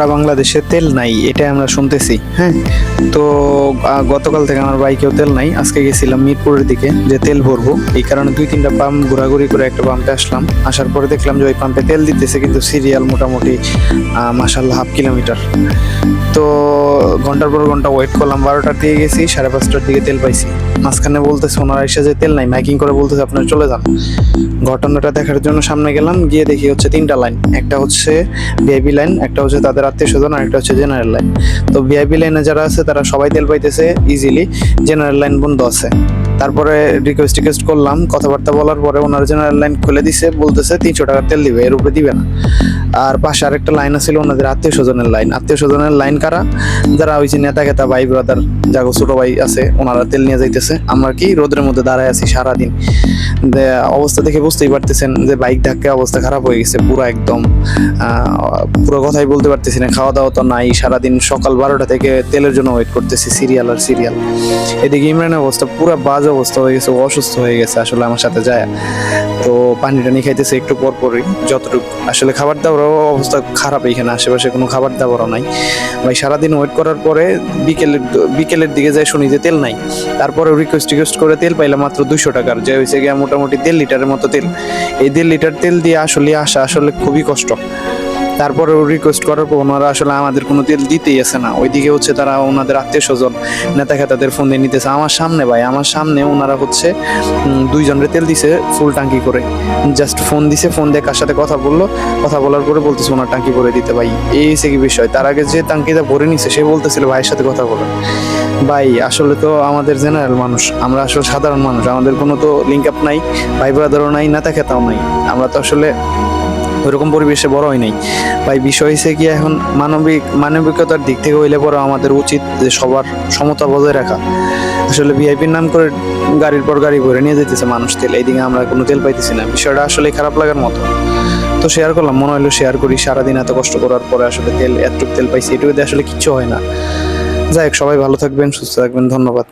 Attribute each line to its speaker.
Speaker 1: সারা বাংলাদেশে তেল নাই, এটাই আমরা শুনতেছি। হ্যাঁ, তো গতকাল থেকে আমার বাইকেও তেল নাই। আজকে গেছিলাম মিরপুরের দিকে যে তেল ভরবো, এই কারণে 2-3টা পাম্প ঘোরাঘুরি করে একটা পাম্পে আসলাম। আসার পরে দেখলাম যে ওই পাম্পে তেল দিতেছে, কিন্তু সিরিয়াল মোটামুটি মাসাল্লাহ 1/2 কিলোমিটার। তো ঘন্টার পর ঘন্টা ওয়েট করলাম, 12টার দিকে গেছি, 5:30টার দিকে তেল পাইছি। মাঝখানে বলতেছে ওনারা এসে যে তেল নাই, মাইকিং করে বলতেছে আপনারা চলে যান। ঘটনাটা দেখার জন্য সামনে গেলাম, গিয়ে দেখি হচ্ছে 3টা লাইন। একটা হচ্ছে ভিআইপি লাইন, একটা হচ্ছে তাদের আত্মীয় স্বজন, আর একটা হচ্ছে জেনারেল লাইন। তো ভিআইপি লাইনে যারা আছে তারা সবাই তেল পাইতেছে ইজিলি, জেনারেল লাইন বন্ধ আছে। তারপরে রিকোয়েস্ট করলাম, কথাবার্তা বলার পরে ওনার জেনারেল লাইন খুলে দিছে, বলতেছে 300 টাকার তেল দিবে, এর উপরে দিবে না। আর পাশে আরেকটা লাইন আছিল ওনাদের আত্মীয় স্বজনের লাইন। আত্মীয় স্বজনের লাইন কারা? যারা ওই যে নেতা খেতা ভাই ব্রাদার, যাগো ছোট ভাই আছে, ওনারা তেল নিয়ে যাইতেছে। আমরা কি রোদের মধ্যে দাঁড়ায় আছি সারাদিন। অবস্থা দেখে বুঝতেই পারতেছেন যে বাইক ধাক্কা অবস্থা খারাপ হয়ে গেছে পুরো একদম। পুরো কথাই বলতে পারতেছি না, খাওয়া দাওয়া তো নাই। সারাদিন সকাল 12টা থেকে তেলের জন্য ওয়েট করতেছি, সিরিয়াল আর সিরিয়াল। এদিকে ইমরানের অবস্থা পুরো বাজে অবস্থা হয়ে গেছে, অসুস্থ হয়ে গেছে আসলে আমার সাথে যায়। তো পানি টানি খাইতেছে একটু পর পরই, যতটুকু আসলে খাবার দাবারও অবস্থা খারাপ। এখানে আশেপাশে কোনো খাবার দাবারও নাই ভাই। সারাদিন ওয়েট করার পরে বিকেলের দিকে যাই শুনি যে তেল নাই। তারপরে রিকোয়েস্ট করে তেল পাইলাম মাত্র 200 টাকার, যে হয়েছে গিয়ে মোটামুটি 1.5 লিটারের মতো তেল। এই 1.5 লিটার তেল দিয়ে আসলে আসা আসলে খুবই কষ্ট। তারপরে রিকোয়েস্ট করার পর ওনারা আসলে আমাদের কোনো তেল দিতেই আসে না। ওইদিকে হচ্ছে তারা ওনাদের আত্মীয় স্বজন নেতা খেতাদের ফোন দিয়ে নিতেছে। আমার সামনে ভাই, আমার সামনে ওনারা হচ্ছে 2 জনের তেল দিছে ফুল টাঙ্কি করে। জাস্ট ফোন দিছে, ফোন দিয়ে কার সাথে কথা বললো, কথা বলার পরে বলতেছে ওনার টাঙ্কি ভরে দিতে। ভাই এই হচ্ছে কি বিষয়? তার আগে যে টাঙ্কিটা ভরে নিছে সে বলতেছিল ভাইয়ের সাথে কথা বলেন। ভাই আসলে তো আমাদের জেনারেল মানুষ, আমরা আসলে সাধারণ মানুষ, আমাদের কোনো তো লিঙ্ক আপ নাই, ভাই ব্রাদারও নাই, নেতা খেতাও নাই। আমরা তো আসলে ওইরকম পরিবেশে বড় হয় নাই ভাই। বিষয় হয়েছে কি, এখন মানবিকতার দিক থেকে হইলে পরে আমাদের উচিত যে সবার সমতা বজায় রাখা। আসলে ভিআইপির নাম করে গাড়ির পর গাড়ি ভরে নিয়ে যেতেছে মানুষ তেল, এইদিকে আমরা কোনো তেল পাইতেছি না। বিষয়টা আসলে খারাপ লাগার মতো। তো শেয়ার করলাম, মনে হলো শেয়ার করি। সারাদিন এত কষ্ট করার পরে আসলে এতটুকু তেল পাইছি, এটুকুতে আসলে কিচ্ছু হয় না। যাই হোক, সবাই ভালো থাকবেন, সুস্থ থাকবেন, ধন্যবাদ।